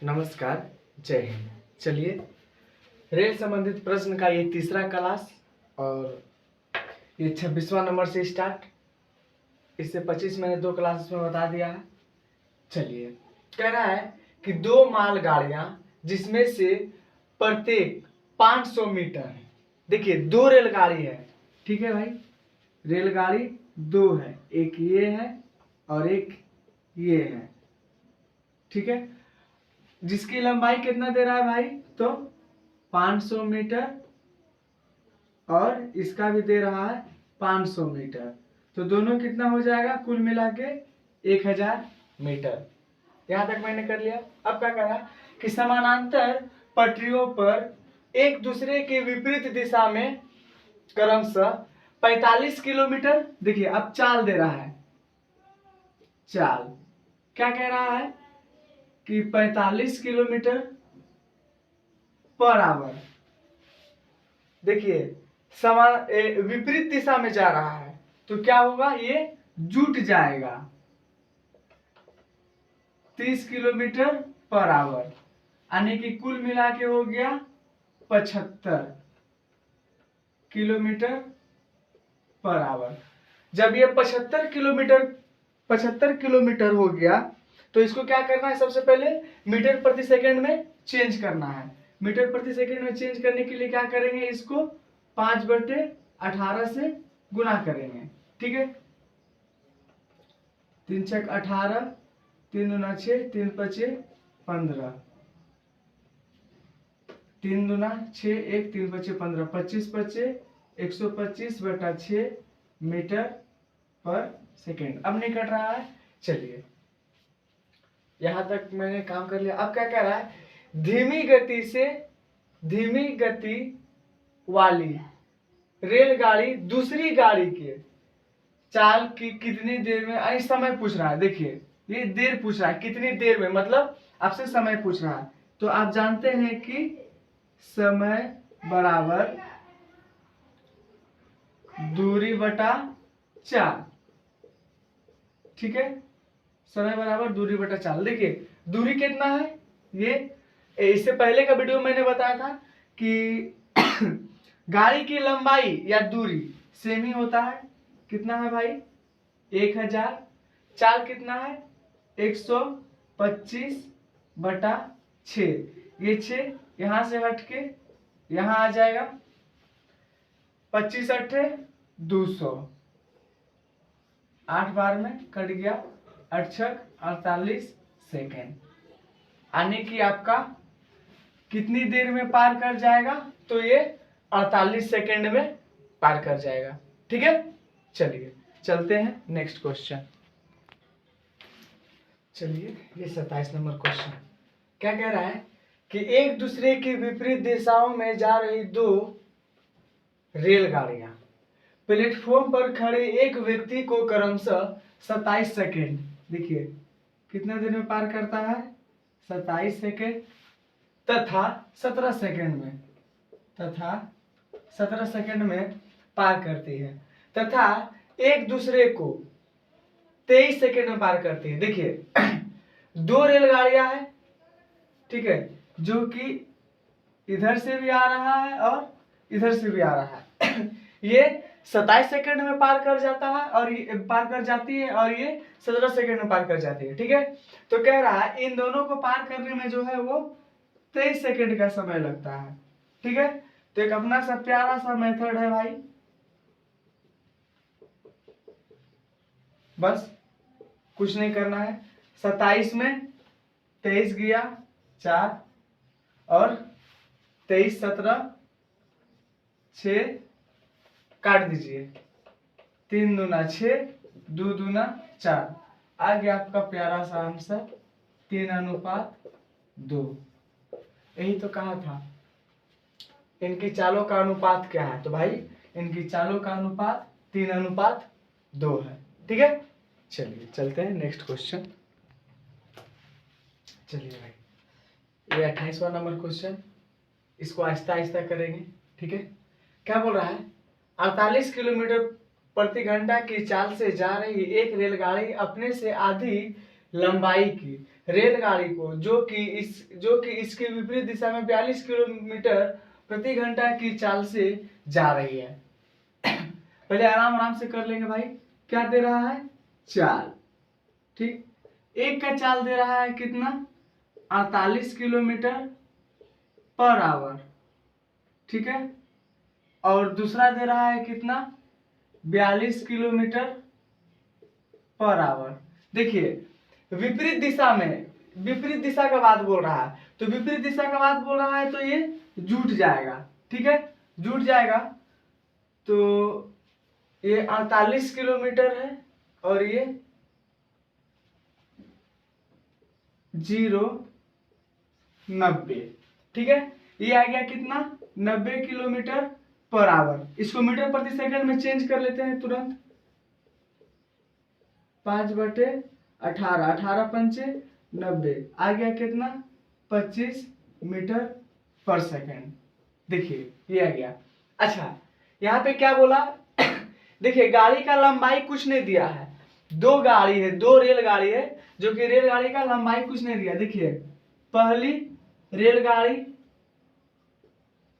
नमस्कार, जय हिंद। चलिए, रेल संबंधित प्रश्न का ये तीसरा क्लास और ये 26वां नंबर से स्टार्ट। इससे 25 मैंने 2 क्लासेस में बता दिया है। चलिए, कह रहा है कि 2 मालगाड़ियां जिसमें से प्रत्येक 500 मीटर, देखिए 2 रेलगाड़ी है, ठीक है भाई, रेलगाड़ी 2 है, एक ये है और एक ये है, ठीक है। जिसकी लंबाई कितना दे रहा है भाई, तो 500 मीटर और इसका भी दे रहा है 500 मीटर, तो दोनों कितना हो जाएगा, कुल मिला के 1000 मीटर। यहां तक मैंने कर लिया। अब क्या करा कि समानांतर पटरियों पर एक दूसरे के विपरीत दिशा में क्रमशः 45 किलोमीटर, देखिए अब चाल दे रहा है, चाल क्या कह रहा है कि 45 किलोमीटर पर आवर, देखिए समान विपरीत दिशा में जा रहा है, तो क्या होगा, ये जुट जाएगा 30 किलोमीटर पर आवर, यानी कि कुल मिला के हो गया 75 किलोमीटर पर आवर। जब ये 75 किलोमीटर हो गया, तो इसको क्या करना है, सबसे पहले मीटर प्रति सेकंड में चेंज करना है। मीटर प्रति सेकंड में चेंज करने के लिए क्या करेंगे, इसको 5/18 से गुना करेंगे, ठीक है। 3 छक 18, 3 दूना 6, 3 पचे 15, 3 दूना 6, 1 3 पचे 15, 25 पचे 125/6 मीटर पर सेकेंड। अब नहीं कट रहा है। चलिए, यहां तक मैंने काम कर लिया। अब क्या कह रहा है, धीमी गति वाली रेलगाड़ी दूसरी गाड़ी के चाल की कितनी देर में, अरे समय पूछ रहा है, देखिए ये देर पूछ रहा है, कितनी देर में मतलब आपसे समय पूछ रहा है। तो आप जानते हैं कि समय बराबर दूरी बटा चाल, ठीक है। समय बराबर दूरी बटा चाल। देखिए दूरी कितना है, ये इससे पहले का वीडियो मैंने बताया था कि गाड़ी की लंबाई या दूरी सेम ही होता है। कितना है भाई, 1000। चाल कितना है, 125/6। ये 6 यहां से हट के यहां आ जाएगा, 25 8 200, 8 बार में कट गया, 8 छक 48 सेकेंड, यानी कि आपका कितनी देर में पार कर जाएगा, तो ये 48 सेकेंड में पार कर जाएगा, ठीक है। चलिए चलते हैं नेक्स्ट क्वेश्चन। चलिए, ये 27 नंबर क्वेश्चन क्या कह रहा है कि एक दूसरे की विपरीत दिशाओं में जा रही 2 रेलगाड़ियां प्लेटफॉर्म पर खड़े एक व्यक्ति को क्रमशः 27 सेकेंड, देखिए कितने देर में पार करता है, 27 सेकेंड तथा 17 सेकेंड में, तथा 17 सेकेंड में पार करती है, तथा एक दूसरे को 23 सेकेंड में पार करती है। देखिए 2 रेलगाड़ियां हैं, ठीक है, जो कि इधर से भी आ रहा है और इधर से भी आ रहा है। ये 27 सेकेंड में पार कर जाता है और ये पार कर जाती है, और ये 17 सेकेंड में पार कर जाती है, ठीक है। तो कह रहा है इन दोनों को पार करने में जो है वो 23 सेकेंड का समय लगता है, ठीक है। तो एक अपना सा प्यारा सा मेथड है भाई, बस कुछ नहीं करना है। 27 में 23 गया 4 और 23 17 6 काट दीजिए, 3 दूना 6, 2 दूना 4, आ गया आपका प्यारा सा आंसर 3:2। यही तो कहा था। इनकी चालों का अनुपात क्या है, तो भाई इनकी चालों का अनुपात 3:2 है, ठीक है। चलिए चलते हैं नेक्स्ट क्वेश्चन। चलिए भाई, ये 28वां नंबर क्वेश्चन, इसको आहिस्ता आहिस्ता करेंगे, ठीक है। क्या बोल रहा है, 48 किलोमीटर प्रति घंटा की चाल से जा रही एक रेलगाड़ी अपने से आधी लंबाई की रेलगाड़ी को जो कि इसके विपरीत दिशा में 42 किलोमीटर प्रति घंटा की चाल से जा रही है। पहले आराम आराम से कर लेंगे भाई। क्या दे रहा है? चाल। ठीक, एक का चाल दे रहा है कितना? 48 किलोमीटर पर आवर। ठीक है, और दूसरा दे रहा है कितना? 42 किलोमीटर पर आवर। देखिए विपरीत दिशा में, विपरीत दिशा का बात बोल रहा है, तो विपरीत दिशा का बात बोल रहा है तो ये जुट जाएगा। ठीक है, जुट जाएगा। तो ये 48 किलोमीटर है और ये 90। ठीक है, ये आ गया कितना? 90 किलोमीटर पर आवर। इसको मीटर प्रति सेकंड में चेंज कर लेते हैं तुरंत। 5/18, 18 पंचे 90, आ गया कितना? 25 मीटर पर सेकंड। देखिए ये आ गया। अच्छा, यहाँ पे क्या बोला? देखिए गाड़ी का लंबाई कुछ नहीं दिया है, दो गाड़ी है, दो रेलगाड़ी है, जो कि रेलगाड़ी का लंबाई कुछ नहीं दिया। देखिए पहली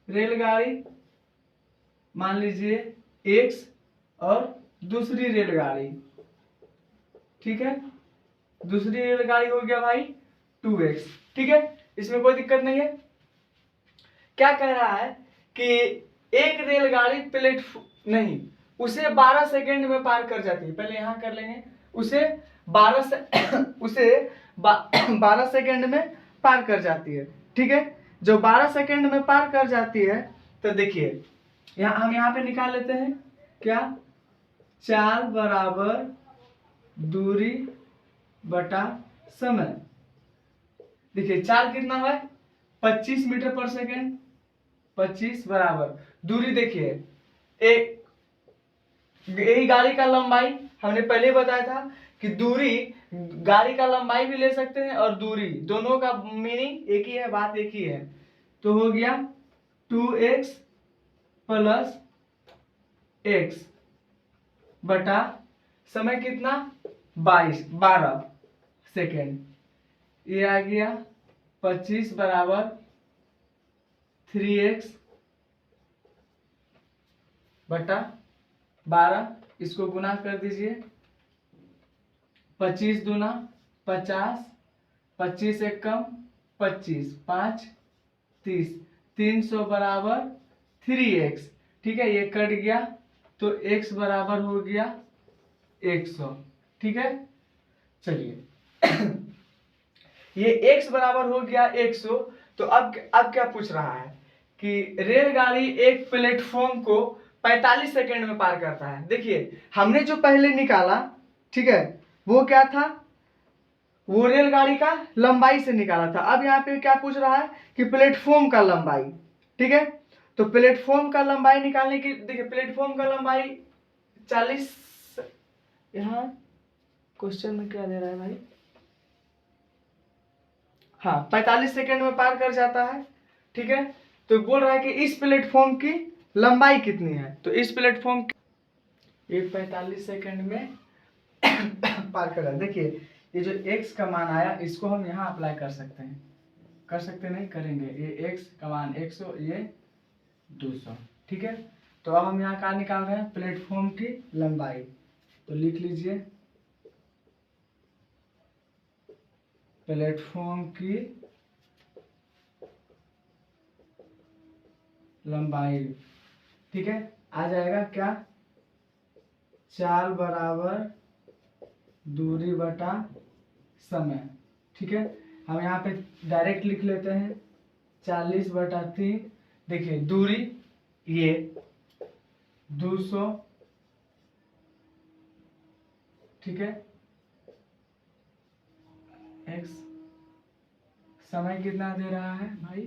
रेलगाड़ी मान लीजिए x और दूसरी रेलगाड़ी, ठीक है, दूसरी रेलगाड़ी हो गया भाई 2x। ठीक है, इसमें कोई दिक्कत नहीं है। क्या कह रहा है कि एक रेलगाड़ी नहीं, उसे 12 सेकंड में पार कर जाती है। पहले यहां कर लेंगे, उसे 12 सेकंड में पार कर जाती है। ठीक है, जो 12 सेकंड में पार कर जाती है, तो देखिए हम यहाँ पे निकाल लेते हैं क्या? चाल बराबर दूरी बटा समय। देखिए चाल कितना है? 25 मीटर पर सेकंड। 25 बराबर दूरी, देखिए एक यही गाड़ी का लंबाई हमने पहले बताया था कि दूरी, गाड़ी का लंबाई भी ले सकते हैं और दूरी, दोनों का मीनिंग एक ही है, बात एक ही है। तो हो गया 2x प्लस x बटा समय कितना? 12 सेकेंड। ये आ गया 25 बराबर 3x बटा 12। इसको गुना कर दीजिए। 25 दूना 50, 25 एक कम 25, 5 30, 300 बराबर 3x। ठीक है, ये कट गया तो x बराबर हो गया 100। ठीक है, चलिए ये x बराबर हो गया 100। तो अब क्या पूछ रहा है कि रेलगाड़ी एक प्लेटफॉर्म को 45 सेकंड में पार करता है। देखिए हमने जो पहले निकाला, ठीक है, वो क्या था? वो रेलगाड़ी का लंबाई से निकाला था। अब यहाँ पे क्या पूछ रहा है कि प्लेटफॉर्म का लंबाई। ठीक है, तो प्लेटफॉर्म का लंबाई निकालने की, देखिए प्लेटफॉर्म का लंबाई 40, यहाँ क्वेश्चन में क्या दे रहा है भाई? हाँ, 45 सेकंड में पार कर जाता है। ठीक है, तो बोल रहा है कि इस प्लेटफॉर्म की लंबाई कितनी है? तो इस प्लेटफॉर्म की ये 45 सेकंड में पार कर रहा है। देखिए ये जो x का मान आया, इसको हम यहाँ अप्लाई कर सकते हैं, कर सकते नहीं, करेंगे। ये x का मान 100, ये 200। ठीक है, तो अब हम यहाँ क्या निकाल रहे हैं? प्लेटफॉर्म की लंबाई। तो लिख लीजिए प्लेटफॉर्म की लंबाई। ठीक है, आ जाएगा क्या? चाल बराबर दूरी बटा समय। ठीक है, हम यहाँ पे डायरेक्ट लिख लेते हैं 40/3। देखिए दूरी ये 200, ठीक है, x, समय कितना दे रहा है भाई?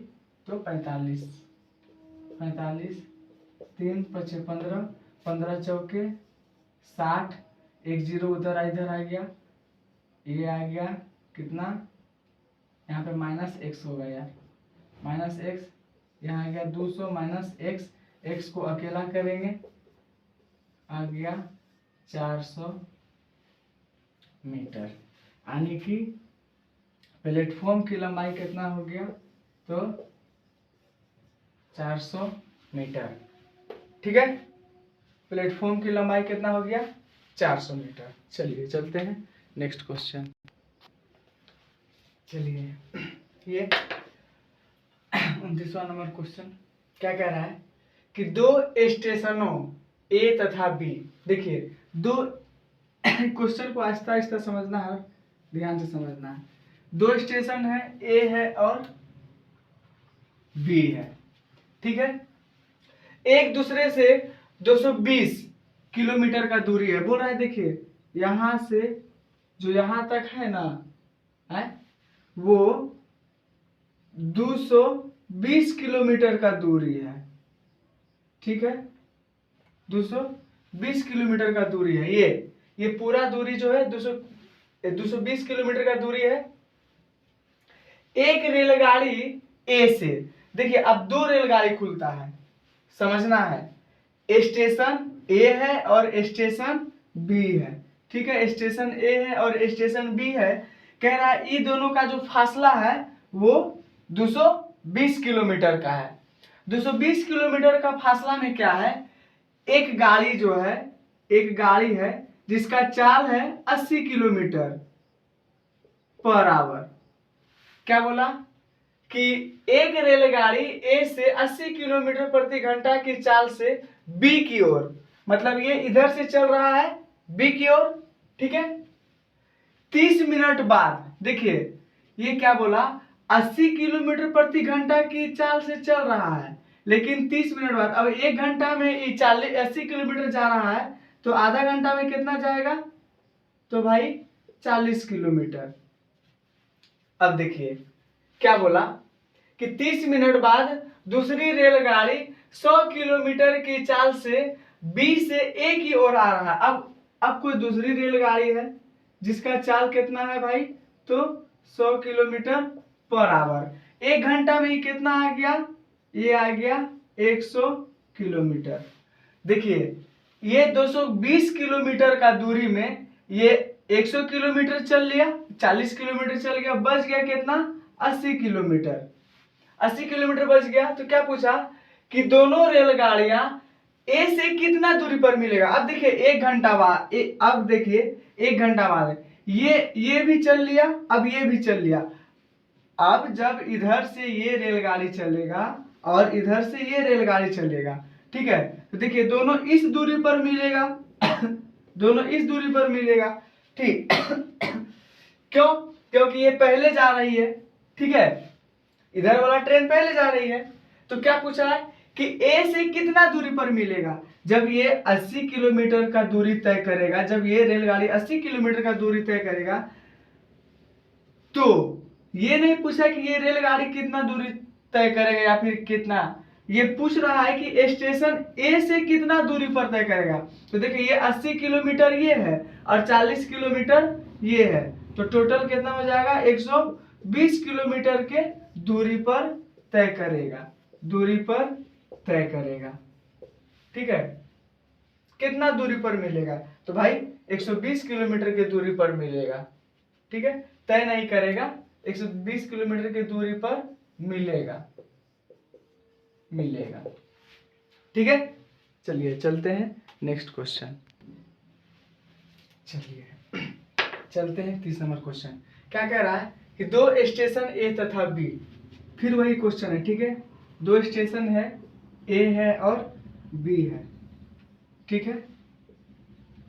तो 45, 3 5 15, 15 चौके 60, एक जीरो उधर इधर आ गया, ये आ गया कितना? यहाँ पे -x होगा यार, -x, यहाँ आ गया 200 -x, x को अकेला करेंगे, आ गया 400 मीटर। यानी कि प्लेटफॉर्म की लंबाई कितना हो गया, तो 400 मीटर। ठीक है, प्लेटफॉर्म की लंबाई कितना हो गया, 400 मीटर। चलिए चलते हैं नेक्स्ट क्वेश्चन। चलिए ये 29वां नंबर क्वेश्चन क्या कह रहा है कि दो स्टेशनों ए तथा बी, देखिए दो क्वेश्चन को आहिस्ता आहिस्ता समझना है, ध्यान से समझना है। दो स्टेशन है, ए है और बी है। ठीक है, एक दूसरे से 220 किलोमीटर का दूरी है, बोल रहा है। देखिए यहां से जो यहां तक है ना, है वो 220 किलोमीटर का दूरी है। ठीक है, 220 किलोमीटर का दूरी है। ये पूरा दूरी जो है 220 किलोमीटर का दूरी है। एक रेलगाड़ी ए से, देखिए अब दो रेलगाड़ी खुलता है, समझना है। स्टेशन ए है और स्टेशन बी है। ठीक है, स्टेशन ए है और स्टेशन बी है। कह रहा है इन दोनों का जो फासला है वो 220 किलोमीटर का है। 220 किलोमीटर का फासला में क्या है, एक गाड़ी जो है, एक गाड़ी है जिसका चाल है 80 किलोमीटर पर आवर। क्या बोला कि एक रेलगाड़ी ए से 80 किलोमीटर प्रति घंटा की चाल से बी की ओर, मतलब ये इधर से चल रहा है बी की ओर। ठीक है, 30 मिनट बाद, देखिए ये क्या बोला, 80 किलोमीटर प्रति घंटा की चाल से चल रहा है, लेकिन 30 मिनट बाद, अब एक घंटा में ये 80 किलोमीटर जा रहा है, तो आधा घंटा में कितना जाएगा, तो भाई 40 किलोमीटर। अब देखिए क्या बोला कि 30 मिनट बाद दूसरी रेलगाड़ी 100 किलोमीटर की चाल से बी से ए की ओर आ रहा है। अब कोई दूसरी रेलगाड़ी है जिसका चाल कितना है भाई, तो 100 किलोमीटर पर आवर। एक घंटा में ये कितना आ गया, ये आ गया 100 किलोमीटर। देखिए ये 220 किलोमीटर का दूरी में ये 100 किलोमीटर चल लिया, 40 किलोमीटर चल गया, बच गया कितना, 80 किलोमीटर। 80 किलोमीटर बच गया। तो क्या पूछा कि दोनों रेलगाड़ियां ए से कितना दूरी पर मिलेगा। अब देखिए एक घंटा बाद, अब देखिए एक घंटा बाद ये भी चल लिया, अब ये भी चल लिया। अब जब इधर से ये रेलगाड़ी चलेगा और इधर से ये रेलगाड़ी चलेगा, ठीक है, तो देखिए दोनों इस दूरी पर मिलेगा दोनों इस दूरी पर मिलेगा। ठीक क्यों, क्योंकि ये पहले जा रही है। ठीक है, इधर वाला ट्रेन पहले जा रही है। तो क्या पूछा है कि ए से कितना दूरी पर मिलेगा, जब ये 80 किलोमीटर का दूरी तय करेगा, जब ये रेलगाड़ी 80 किलोमीटर का दूरी तय करेगा, तो ये नहीं पूछा कि ये रेलगाड़ी कितना दूरी तय करेगा या फिर कितना, ये पूछ रहा है कि स्टेशन ए से कितना दूरी पर तय करेगा। तो देखिए ये 80 किलोमीटर ये है और 40 किलोमीटर ये है, तो टोटल कितना हो जाएगा, 120 किलोमीटर के दूरी पर तय करेगा, दूरी पर तय करेगा। ठीक है, कितना दूरी पर मिलेगा, तो भाई 120 किलोमीटर की दूरी पर मिलेगा। ठीक है, तय नहीं करेगा, 120 किलोमीटर की दूरी पर मिलेगा। ठीक है, चलिए चलते हैं नेक्स्ट क्वेश्चन। चलिए चलते हैं 30 नंबर क्वेश्चन। क्या कह रहा है कि दो स्टेशन ए तथा बी, फिर वही क्वेश्चन है। ठीक है, दो स्टेशन है, ए है और बी है। ठीक है,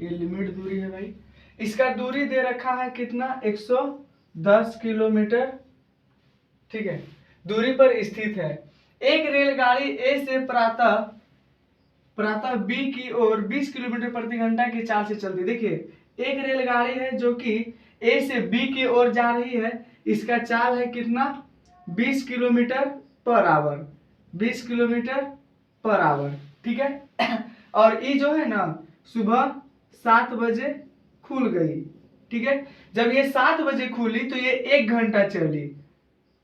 ये लिमिट दूरी है भाई, इसका दूरी दे रखा है कितना, 110 किलोमीटर। ठीक है, दूरी पर स्थित है। एक रेलगाड़ी ए से प्रातः बी की ओर 20 किलोमीटर प्रति घंटा की चाल से चलती। देखिए एक रेलगाड़ी है जो कि ए से बी की ओर जा रही है, इसका चाल है कितना, 20 kilometre per hour, 20 kilometre per hour. ठीक है, और ये जो है ना सुबह 7 बजे खुल गई। ठीक है, जब ये 7 बजे खुली तो ये 1 घंटा चली,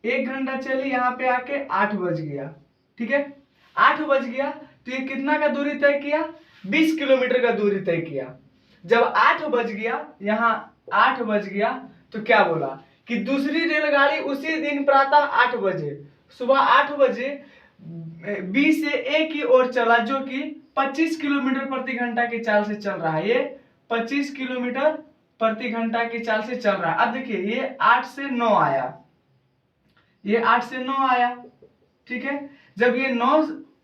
1 घंटा चली, यहाँ पे आके 8 बज गया। ठीक है, 8 बज गया तो ये कितना का दूरी तय किया, 20 किलोमीटर का दूरी तय किया। जब 8 बज गया, यहाँ 8 बज गया, तो क्या बोला कि दूसरी रेलगाड़ी उसी दिन प्रातः 8 बजे, सुबह 8 बजे बी से ए की ओर चला, जो कि 25 किलोमीटर प्रति घंटा की चाल से चल रहा है। ये 25 किलोमीटर प्रति घंटा की चाल से चल रहा है। अब देखिए ये 8 से 9 आया, ये 8 से 9 आया, ठीक है। जब ये 9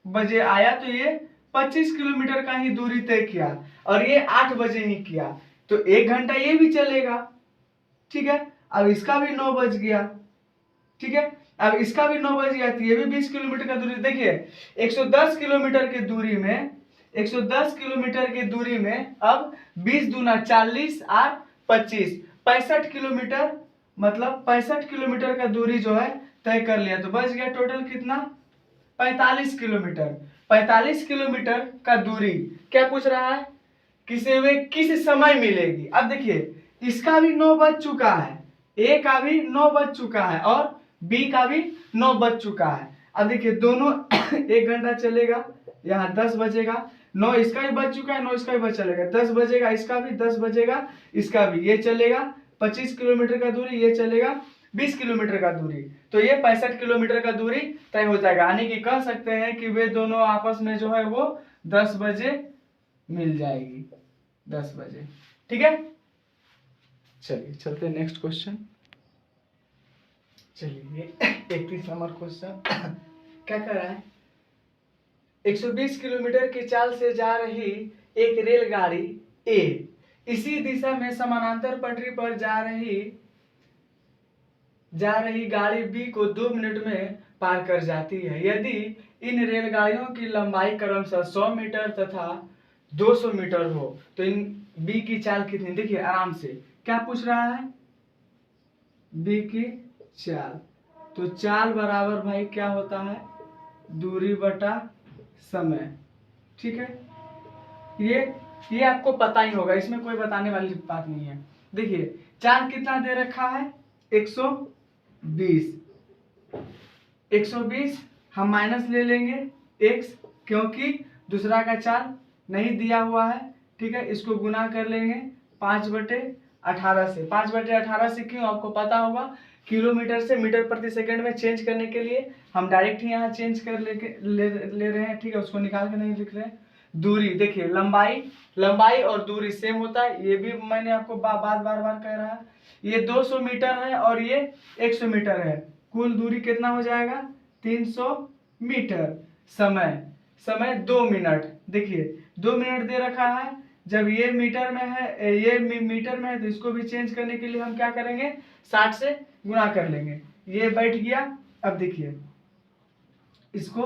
बजे आया तो ये 25 किलोमीटर का ही दूरी तय किया और ये 8 बजे ही किया, तो 1 घंटा ये भी चलेगा, ठीक है। अब इसका भी 9 बज गया, ठीक है। अब इसका भी 9 बज गया, तो ये भी 20 किलोमीटर का दूरी। देखिए 110 किलोमीटर की दूरी में, 110 किलोमीटर की दूरी में अब 20 दूना 40 और 25 65 किलोमीटर, मतलब 65 किलोमीटर का दूरी जो है तय कर लिया, तो बच गया टोटल कितना, 45 किलोमीटर। 45 किलोमीटर का दूरी क्या पूछ रहा है, किसे वे किस समय मिलेगी। अब देखिए इसका भी 9 बज चुका है, ए का भी 9 बज चुका है और बी का भी 9 बज चुका है। अब देखिए दोनों 1 घंटा चलेगा, यहाँ 10 बजेगा, 9 इसका भी बज चुका है, 9 इसका भी बज चलेगा, 10 बजेगा इसका भी, 10 बजेगा इसका भी, ये चलेगा 25 किलोमीटर का दूरी, ये चलेगा 20 किलोमीटर का दूरी, तो ये 65 किलोमीटर का दूरी तय हो जाएगा। यानी कि कह सकते हैं कि वे दोनों आपस में जो है वो 10 बजे मिल जाएगी, 10 बजे, ठीक है। चलिए चलते हैं नेक्स्ट क्वेश्चन। चलिए 31 नंबर क्वेश्चन क्या कर रहा है, 120 किलोमीटर की चाल से जा रही एक रेलगाड़ी ए इसी दिशा में समानांतर पटरी पर जा रही गाड़ी बी को 2 मिनट में पार कर जाती है। यदि इन रेलगाड़ियों की लंबाई क्रमशः 100 मीटर तथा 200 मीटर हो तो इन बी की चाल कितनी। देखिए आराम से क्या पूछ रहा है, बी की चाल, तो चाल बराबर भाई क्या होता है, दूरी बटा समय, ठीक है। ये आपको पता ही होगा, इसमें कोई बताने वाली बात नहीं है। देखिए चाल कितना दे रखा है, 120, 120 हम माइनस ले लेंगे x, क्योंकि दूसरा का चाल नहीं दिया हुआ है, ठीक है। इसको गुना कर लेंगे 5/18 से, 5/18 से क्यों, आपको पता होगा किलोमीटर से मीटर प्रति सेकंड में चेंज करने के लिए हम डायरेक्ट ही यहाँ चेंज कर ले रहे हैं, ठीक है, उसको निकाल के नहीं लिख रहे हैं। दूरी देखिए लंबाई और दूरी सेम होता है, ये भी मैंने आपको बार बार कह रहा है। ये 200 मीटर है और ये 100 मीटर है, कुल दूरी कितना हो जाएगा, 300 मीटर। समय 2 मिनट, देखिए 2 मिनट दे रखा है, जब ये मीटर में है, ये मीटर में है, तो इसको भी चेंज करने के लिए हम क्या करेंगे, 60 से गुणा कर लेंगे, ये बैठ गया। अब देखिए इसको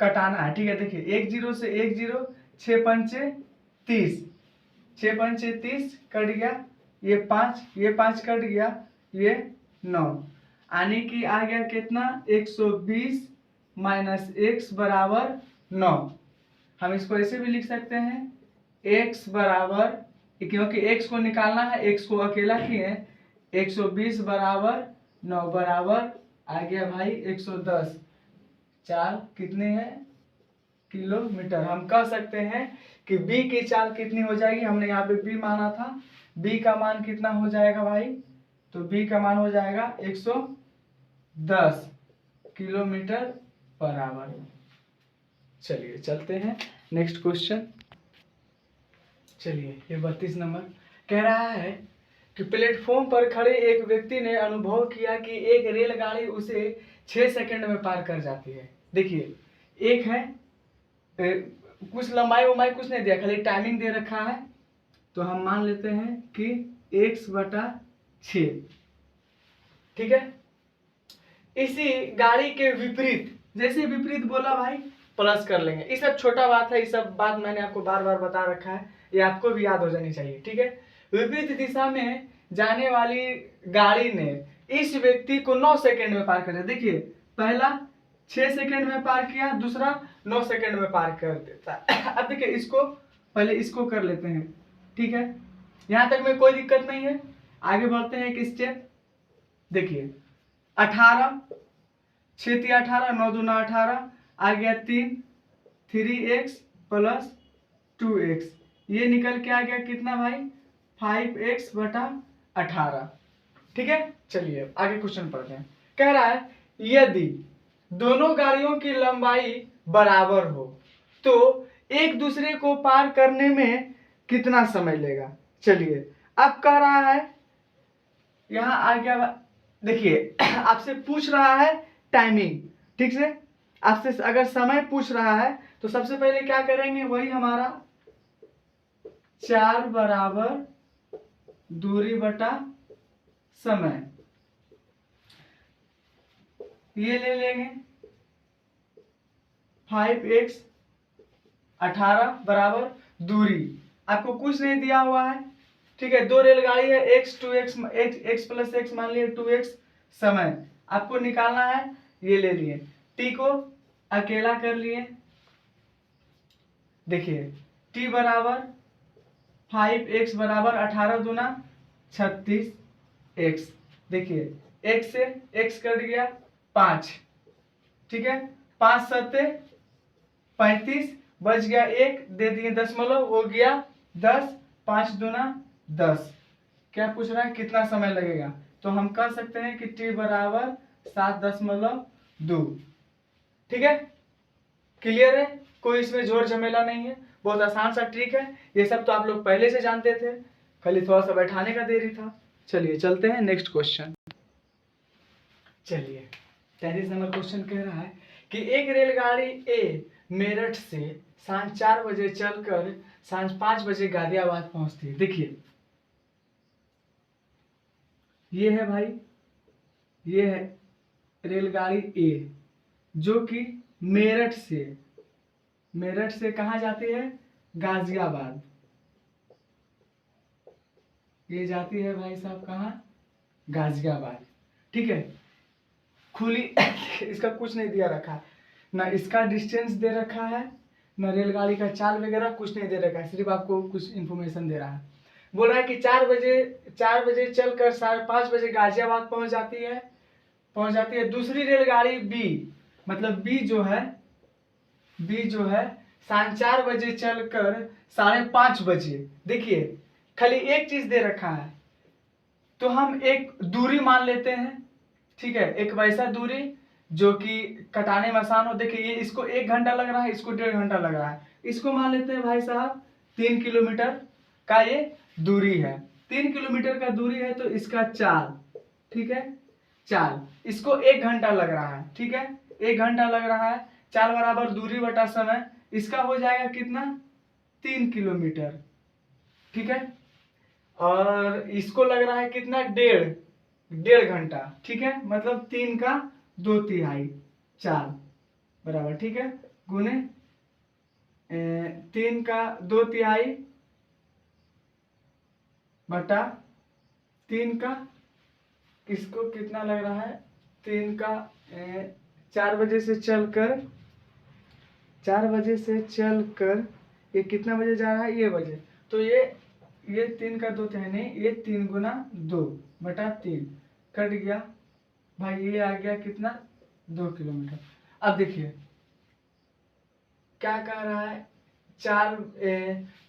कटाना है, ठीक है। देखिए 1 0 से 1 0, 6 पंचे 30, 6 पंचे 30 कट गया, ये 5 कट गया, ये 9, आने की आ गया कितना, 120 माइनस x बराबर 9। हम इसको ऐसे भी लिख सकते हैं, x बराबर, क्योंकि x को निकालना है, x को अकेला किए, 120 बराबर 9 बराबर आ गया भाई 110। चाल कितने हैं, किलोमीटर। हम कह सकते हैं कि b की चाल कितनी हो जाएगी, हमने यहाँ पे b माना था, b का मान कितना हो जाएगा भाई, तो b का मान हो जाएगा 110 किलोमीटर पर आवर। चलिए चलते हैं नेक्स्ट क्वेश्चन। चलिए ये 32 नंबर कह रहा है कि प्लेटफॉर्म पर खड़े एक व्यक्ति ने अनुभव किया कि एक रेलगाड़ी उसे 6 सेकंड में पार कर जाती है। देखिए एक है, कुछ लंबाई कुछ नहीं दिया, खाली टाइमिंग दे रखा है, तो हम मान लेते हैं कि x/6, ठीक है। इसी गाड़ी के विपरीत, जैसे विपरीत बोला भाई प्लस कर लेंगे, ये सब छोटा बात है, ये सब बात मैंने आपको बार बार बता रखा है, ये आपको भी याद हो जानी चाहिए, ठीक है। विपरीत दिशा में जाने वाली गाड़ी ने इस व्यक्ति को 9 सेकंड में पार कर दिया। देखिए पहला 6 सेकंड में पार किया, दूसरा 9 सेकंड में पार कर देता है। अब देखिए इसको पहले इसको कर लेते हैं, ठीक है, यहाँ तक में कोई दिक्कत नहीं है। आगे बढ़ते हैं एक स्टेप। देखिए 18, 6 3 18, 9 2 18, आ गया 3x प्लस 2x, ये निकल के आ गया कितना भाई, 5x/18, ठीक है। चलिए आगे क्वेश्चन पढ़ते हैं। कह रहा है यदि दोनों गाड़ियों की लंबाई बराबर हो तो एक दूसरे को पार करने में कितना समय लेगा। चलिए अब कह रहा है यहाँ आ गया, देखिए आपसे पूछ रहा है टाइमिंग, ठीक से। आपसे अगर समय पूछ रहा है तो सबसे पहले क्या करेंगे, वही हमारा 4 बराबर दूरी बटा समय, ये ले लेंगे 5x 18 बराबर दूरी, आपको कुछ नहीं दिया हुआ है, ठीक है। दो रेलगाड़ी है, x प्लस x मान लिए 2x समय आपको निकालना है, ये ले लिए। t को अकेला कर लिए, देखिए t बराबर 5x बराबर 18 दूना 36x, देखिए x से x कट गया 5, ठीक है। 5 सत्ते 35, बच गया 1, दे दिए दशमलव, हो गया 10, 5 दूना 10। क्या पूछ रहा है, कितना समय लगेगा, तो हम कह सकते हैं कि t बराबर 7.2, ठीक है। क्लियर है, कोई इसमें जोर झमेला नहीं है, बहुत आसान सा ट्रिक है। ये सब तो आप लोग पहले से जानते थे, खाली थोड़ा सा बैठाने का देरी था। चलिए चलते हैं नेक्स्ट क्वेश्चन। चलिए 33 नंबर क्वेश्चन कह रहा है कि एक रेलगाड़ी ए मेरठ से सांझ 4 बजे चलकर सांझ 5 बजे गाजियाबाद पहुंचती है। देखिए ये है भाई, ये है रेलगाड़ी ए जो कि मेरठ से कहाँ जाती है, गाजियाबाद। ये जाती है भाई साहब कहाँ, गाजियाबाद, ठीक है। खुली इसका कुछ नहीं दिया रखा है, ना इसका डिस्टेंस दे रखा है, ना रेलगाड़ी का चाल वगैरह कुछ नहीं दे रखा है, सिर्फ आपको कुछ इन्फॉर्मेशन दे रहा है। बोल रहा है कि 4 बजे चलकर 5:30 बजे गाजियाबाद पहुंच जाती है। दूसरी रेलगाड़ी बी, मतलब बी जो है सांझ 4 बजे चलकर 5:30 बजे, देखिए खाली एक चीज दे रखा है, तो हम एक दूरी मान लेते हैं, ठीक है। एक वैसा दूरी जो कि कटाने में आसान हो, देखिए ये इसको 1 घंटा लग रहा है, इसको 1.5 घंटा लग रहा है, इसको मान लेते हैं भाई साहब 3 किलोमीटर का ये दूरी है। 3 किलोमीटर का दूरी है तो इसका चाल, ठीक है, चाल इसको 1 घंटा लग रहा है, ठीक है, 1 घंटा लग रहा है। चाल बराबर दूरी बटा समय, इसका हो जाएगा कितना, 3 किलोमीटर, ठीक है। और इसको लग रहा है कितना, 1.5 घंटा, ठीक है, मतलब 3 का 2/3 चाल बराबर, ठीक है, गुने 3 का 2/3 बटा 3 का, इसको कितना लग रहा है, 3 का 4 बजे से चलकर ये कितना बजे जा रहा है, ये बजे, तो ये 3 का 2/3 नहीं, ये 3 गुना 2 बटा 3 कट गया भाई, ये आ गया कितना, 2 किलोमीटर। अब देखिए क्या कह रहा है,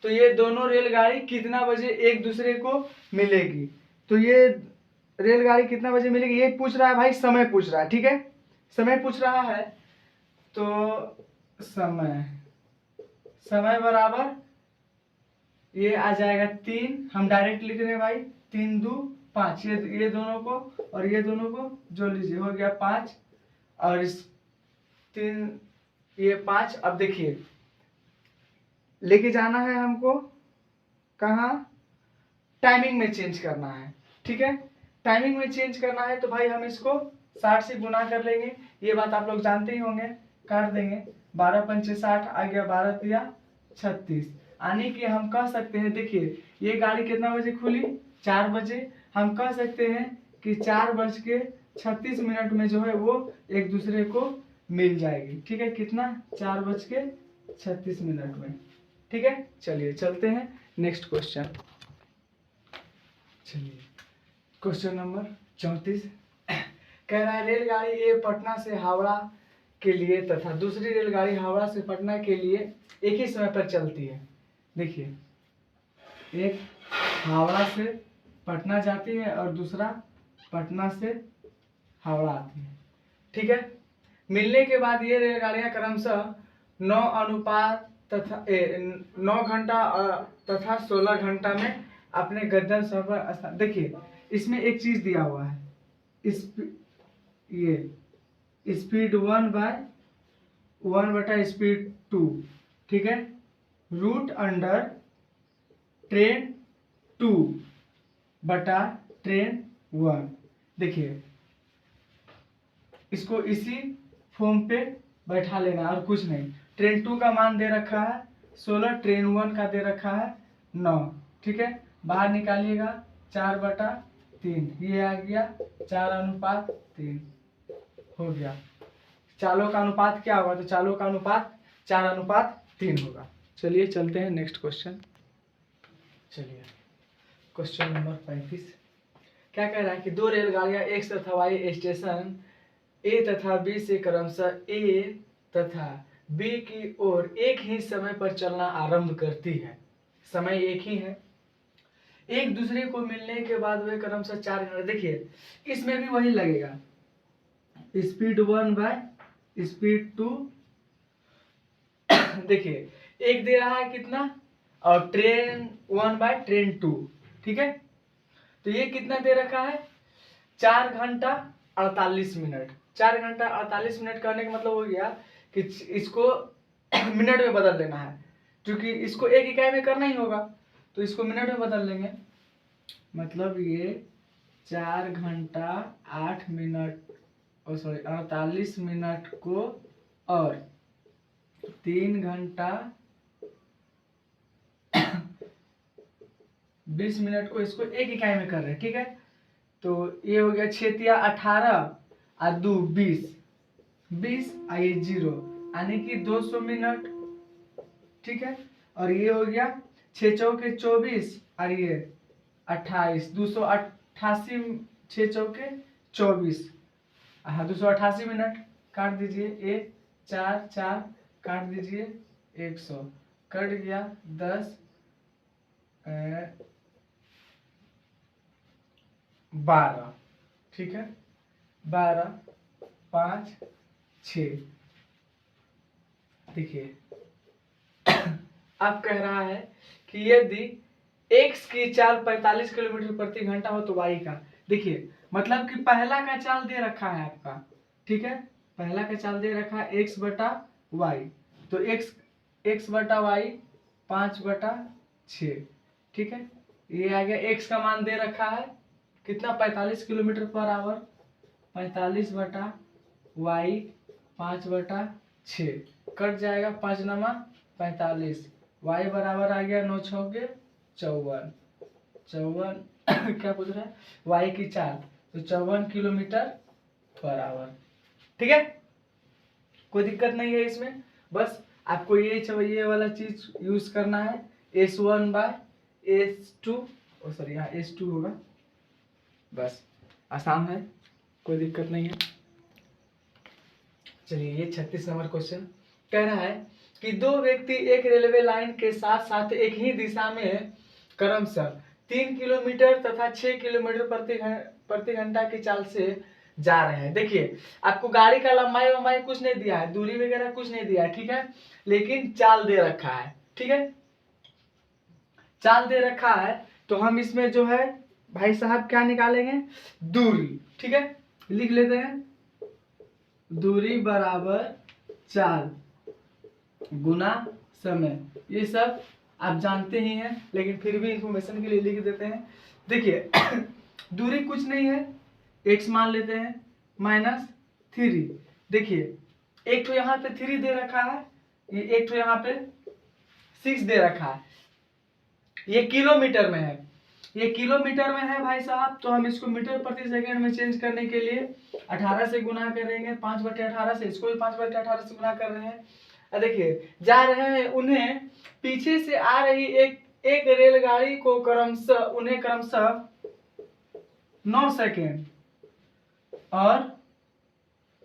तो ये दोनों रेलगाड़ी कितना बजे एक दूसरे को मिलेगी, तो ये रेलगाड़ी कितना बजे मिलेगी ये पूछ रहा है भाई, समय पूछ रहा है, ठीक है, समय पूछ रहा है। तो समय बराबर ये आ जाएगा 3, हम डायरेक्ट लिख रहे हैं भाई, 3 2 5, ये दोनों को और ये दोनों को जोड़ लीजिए, हो गया 5, और इस 3 ये 5। अब देखिए लेके जाना है हमको कहाँ, टाइमिंग में चेंज करना है, ठीक है, टाइमिंग में चेंज करना है, तो भाई हम इसको 60 से गुना कर लेंगे, ये बात आप लोग जानते ही होंगे, काट देंगे, 12 पंचे 60 आ गया, 12 तिया 36, यानी कि हम कह सकते हैं, देखिए ये गाड़ी कितना बजे खुली, 4 बजे, हम कह सकते हैं कि 4:36 में जो है वो एक दूसरे को मिल जाएगी, ठीक है, कितना, 4:36 में, ठीक है। चलिए चलते हैं नेक्स्ट क्वेश्चन। चलिए क्वेश्चन नंबर 34 कह रहा है रेलगाड़ी ए पटना से हावड़ा के लिए तथा दूसरी रेलगाड़ी हावड़ा से पटना के लिए एक ही समय पर चलती है। देखिए एक हावड़ा से पटना जाती है और दूसरा पटना से हावड़ा आती है। ठीक है, मिलने के बाद ये रेलगाड़ियां क्रमशः 9 अनुपात तथा 9 घंटा तथा 16 घंटा में अपने गंतव्य सफर। देखिए इसमें एक चीज दिया हुआ है, ये स्पीड 1/1/स्पीड 2। ठीक है, रूट अंडर ट्रेन 2 बटा ट्रेन 1। देखिए इसको इसी फॉर्म पे बैठा लेना और कुछ नहीं। ट्रेन 2 का मान दे रखा है 16, ट्रेन 1 का दे रखा है 9। ठीक है, बाहर निकालिएगा 4/3, ये आ गया 4:3 हो गया। चालों का अनुपात क्या होगा, तो चालों का अनुपात 4:3 होगा। चलिए चलते हैं नेक्स्ट क्वेश्चन। चलिए क्वेश्चन नंबर 35 क्या कह रहा है कि दो रेलगाड़ियां एक्स तथा वाई स्टेशन ए तथा बी से क्रमशः ए तथा बी की ओर एक ही समय पर चलना आरंभ करती है। समय एक ही है, एक दूसरे को मिलने के बाद वे क्रमशः 4 घंटे। देखिए इसमें भी वही लगेगा, स्पीड 1/स्पीड 2। देखिए एक दे रहा है कितना, और ट्रेन 1/ट्रेन 2। ठीक है, तो ये कितना दे रखा है 4 घंटा 48 मिनट। 4 घंटा 48 मिनट करने का मतलब हो गया कि इसको मिनट में बदल देना है, क्योंकि इसको एक इकाई में करना ही होगा, तो इसको मिनट में बदल लेंगे। मतलब ये 4 घंटा 8 मिनट 48 मिनट को और 3 घंटा 20 मिनट को इसको एक इकाई में कर रहे हैं। ठीक है, तो ये हो गया 6×18 और 2 20 आइए 0 यानी कि 200 मिनट। ठीक है, और ये हो गया 6×4 24 और ये 28 288 6×4 24। हाँ 288 मिनट काट दीजिए, 1 4 4 काट दीजिए 100 कट गया 10 12। ठीक है, 12 5 6। देखिए अब कह रहा है कि यदि x की चाल 45 किलोमीटर प्रति घंटा हो तो y का। देखिए मतलब कि पहला का चाल दे रखा है आपका। ठीक है, पहला का चाल दे रखा है x/y, तो x बटा y 5/6। ठीक है, ये आ गया। x का मान दे रखा है कितना 45 kilometre per hour, 45/y 5/6 cut जाएगा 5×9=45। y बराबर आ गया 9×6 54 54 क्या पूछ रहा है y की चाल, तो 54 किलोमीटर पर आवर। ठीक है, कोई दिक्कत नहीं है इसमें, बस आपको ये वाला चीज यूज करना है S1/S2 सॉरी यहाँ S2 होगा, बस आसान है, कोई दिक्कत नहीं है। चलिए ये 36 नंबर क्वेश्चन कह रहा है कि दो व्यक्ति एक रेलवे लाइन के साथ साथ एक ही दिशा में क्रमशः 3 किलोमीटर तथा 6 किलोमीटर प्रति घंटा की चाल से जा रहे हैं। देखिए आपको गाड़ी का लंबाई कुछ नहीं दिया है, दूरी वगैरह कुछ नहीं दिया है। ठीक है, लेकिन चाल दे रखा है। ठीक है, चाल दे रखा है, तो हम इसमें जो है भाई साहब क्या निकालेंगे, दूरी। ठीक है, लिख लेते हैं दूरी बराबर चाल गुना समय। ये सब आप जानते ही हैं, लेकिन फिर भी इंफॉर्मेशन के लिए लिख देते हैं। देखिए दूरी कुछ नहीं है, x मान लेते हैं -3। देखिए एक तो यहाँ पे 3 दे रखा है, ये एक तो यहाँ पे 6 दे रखा है। ये किलोमीटर में है, ये किलोमीटर में है भाई साहब, तो हम इसको मीटर प्रति सेकंड में चेंज करने के लिए 18 से गुना करेंगे, 5/18 से, इसको भी 5/18 से गुना कर रहे हैं। देखिए जा रहे हैं उन्हें पीछे से आ रही एक रेलगाड़ी को क्रमशः 9 सेकेंड और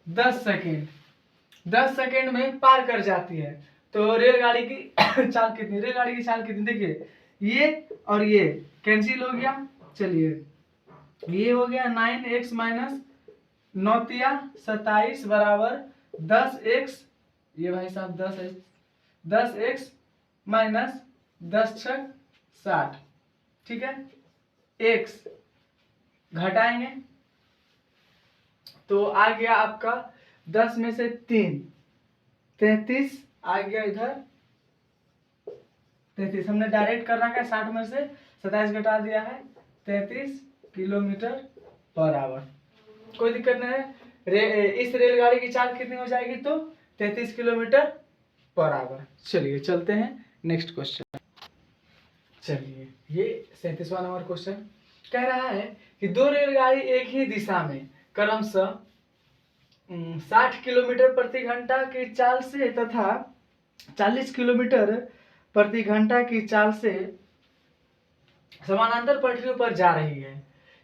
10 सेकेंड में पार कर जाती है। तो रेलगाड़ी की चाल कितनी, देखिए ये और ये कैंसिल हो गया। चलिए ये हो गया 9x माइनस 9×3 = 27 बराबर 10x, ये भाई साहब 10x माइनस 10×6 = 60, ठीक है। x घटाएंगे तो आ गया आपका 10 में से 3 33 आ गया इधर 33, हमने डायरेक्ट कर रखा है 60 में से 27 घटा दिया है 33 किलोमीटर पर आवर। कोई दिक्कत नहीं है। इस रेलगाड़ी की चाल कितनी हो जाएगी तो 33 किलोमीटर पर आवर। चलिए चलते हैं नेक्स्ट क्वेश्चन। चलिए ये 37वां नंबर क्वेश्चन कह रहा है कि दो रेलगाड़ी एक ही दिशा में क्रमशः 60 किलोमीटर प्रति घंटा की चाल से तथा 40 किलोमीटर प्रति घंटा की चाल से समानांतर पटरियों पर जा रही है।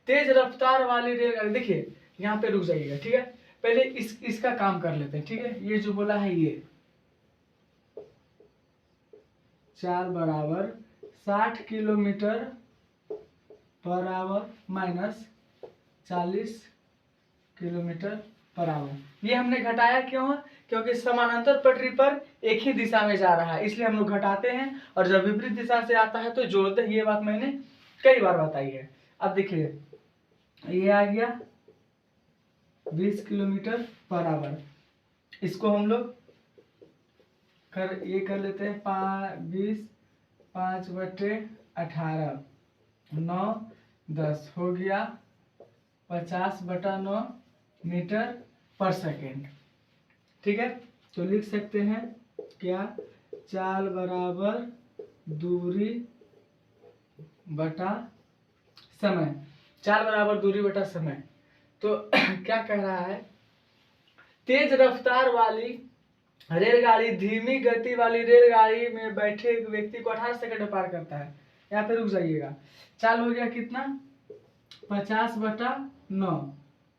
तेज रफ्तार वाली रेलगाड़ी, देखिए यहाँ पे रुक जाइएगा, ठीक है। पहले इसका काम कर लेते हैं, ठीक है। ये जो बोला है ये चाल बराबर 60 kilometre per hour minus 40 kilometre per hour. ये हमने घटाया क्यों है? क्योंकि समानांतर पटरी पर एक ही दिशा में जा रहा है, इसलिए हम लोग घटाते हैं, और जब विपरीत दिशा से आता है तो जोड़ते हैं। ये बात मैंने कई बार बताई है। अब देखिए ये आ गया 20 किलोमीटर पर आवर, इसको हम लोग कर लेते हैं 20 5/18 9 10 हो गया 50/9 मीटर पर सेकेंड, ठीक है। तो लिख सकते हैं क्या, चाल बराबर दूरी बटा समय, चाल बराबर दूरी बटा समय। तो क्या कह रहा है, तेज रफ्तार वाली रेलगाड़ी धीमी गति वाली रेलगाड़ी में बैठे एक व्यक्ति को 18 सेकंड में पार करता है। यहाँ पे रुक जाइएगा। चाल हो गया कितना, 50/9,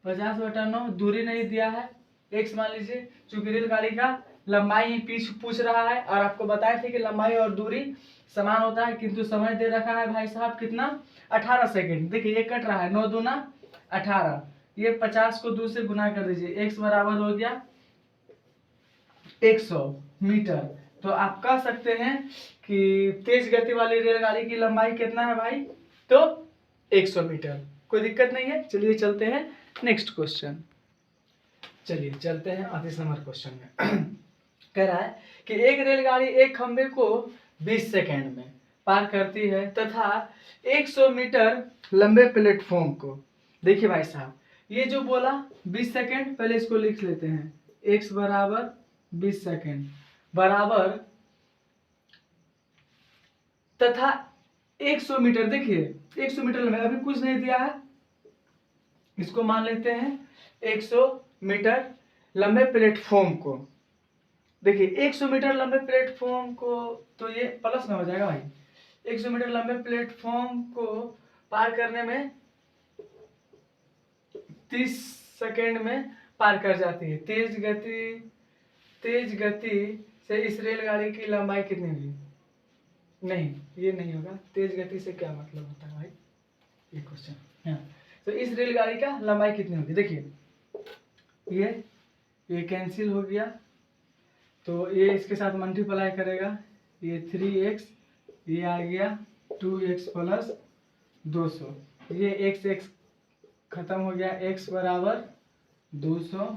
50/9, दूरी नहीं दिया है, x मान लीजिए, चूंकि रेलगाड़ी का लंबाई ही पूछ रहा है, और आपको बताए थे कि लंबाई और दूरी समान होता है, किंतु समय दे रखा है भाई साहब कितना, 18 सेकंड। देखिए ये कट रहा है, 9 दूना 18, ये 50 को 2 से गुना कर दीजिए, x बराबर हो गया 100 मीटर। तो आप कह सकते हैं कि तेज गति वाली रेलगाड़ी की लंबाई कितना है भाई, तो 100 मीटर। कोई दिक्कत नहीं है। चलिए चलते हैं नेक्स्ट क्वेश्चन। चलिए चलते हैं 38 नंबर क्वेश्चन में। कह रहा है कि एक रेलगाड़ी एक खंबे को 20 सेकंड में पार करती है तथा 100 मीटर लंबे प्लेटफॉर्म को। देखिए भाई साहब, ये जो बोला 20 सेकंड, पहले इसको लिख लेते हैं, x बराबर 20 सेकंड बराबर तथा 100 मीटर। देखिए 100 मीटर लंबे, अभी कुछ नहीं दिया है, इसको मान लेते हैं 100 मीटर लंबे प्लेटफॉर्म को। देखिए 100 मीटर लंबे प्लेटफॉर्म को, तो ये प्लस में हो जाएगा भाई, 100 मीटर लंबे प्लेटफॉर्म को पार करने में 30 सेकंड में पार कर जाती है। तेज गति से इस रेलगाड़ी की लंबाई कितनी होगी, नहीं ये नहीं होगा, तेज गति से क्या मतलब होता है भाई, ये क्वेश्चन। हाँ, तो इस रेलगाड़ी का लंबाई कितनी होगी, देखिए ये कैंसिल हो गया, तो ये इसके साथ मल्टीप्लाई करेगा, ये 3x, ये आ गया 2x प्लस 200, ये x खत्म हो गया, x बराबर 200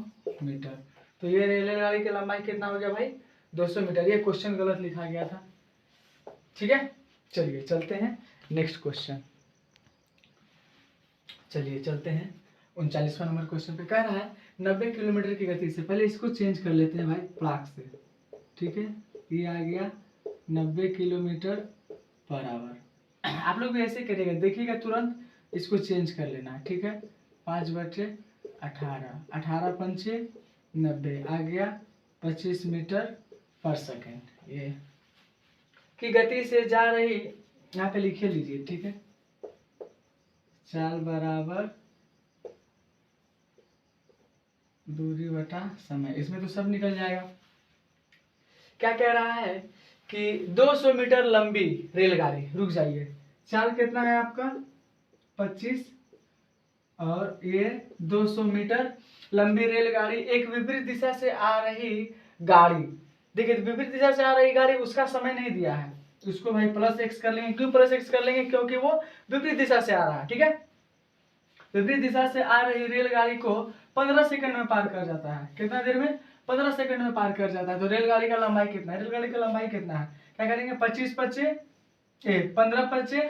मीटर। तो ये रेलगाड़ी की लंबाई कितना हो गया भाई, 200 मीटर। ये क्वेश्चन गलत लिखा गया था, ठीक है। चलिए चलते हैं नेक्स्ट क्वेश्चन। चलिए चलते हैं 39वां नंबर क्वेश्चन पे। कह रहा है 90 किलोमीटर की गति से, पहले इसको चेंज कर लेते हैं भाई प्लाक से, ठीक है। ये आ गया 90 किलोमीटर पर आवर। आप लोग भी ऐसे करिएगा, देखिएगा तुरंत इसको चेंज कर लेना है, ठीक है। 5/18, 18 पंचे 90, आ गया 25 मीटर पर सेकेंड। ये की गति से जा रही, यहाँ पे लिखे लीजिए, ठीक है। चाल बराबर दूरी बटा समय, इसमें तो सब निकल जाएगा। क्या कह रहा है कि 200 मीटर लंबी रेलगाड़ी, रुक जाइए, चाल कितना है आपका 25 और ये 200 मीटर लंबी रेलगाड़ी एक विपरीत दिशा से आ रही गाड़ी। देखिए विपरीत दिशा से आ रही गाड़ी, उसका समय नहीं दिया है, उसको भाई प्लस एक्स कर लेंगे। क्यों प्लस एक्स कर लेंगे? क्योंकि वो विपरीत दिशा से आ रहा है। ठीक है, विपरीत दिशा से आ रही रेलगाड़ी को 15 सेकंड में पार कर जाता है। कितना देर में? 15 सेकंड में पार कर जाता है। तो रेलगाड़ी का लंबाई कितना है? रेलगाड़ी का लंबाई कितना है? क्या करेंगे? 25 पच्चे 15 पच्चे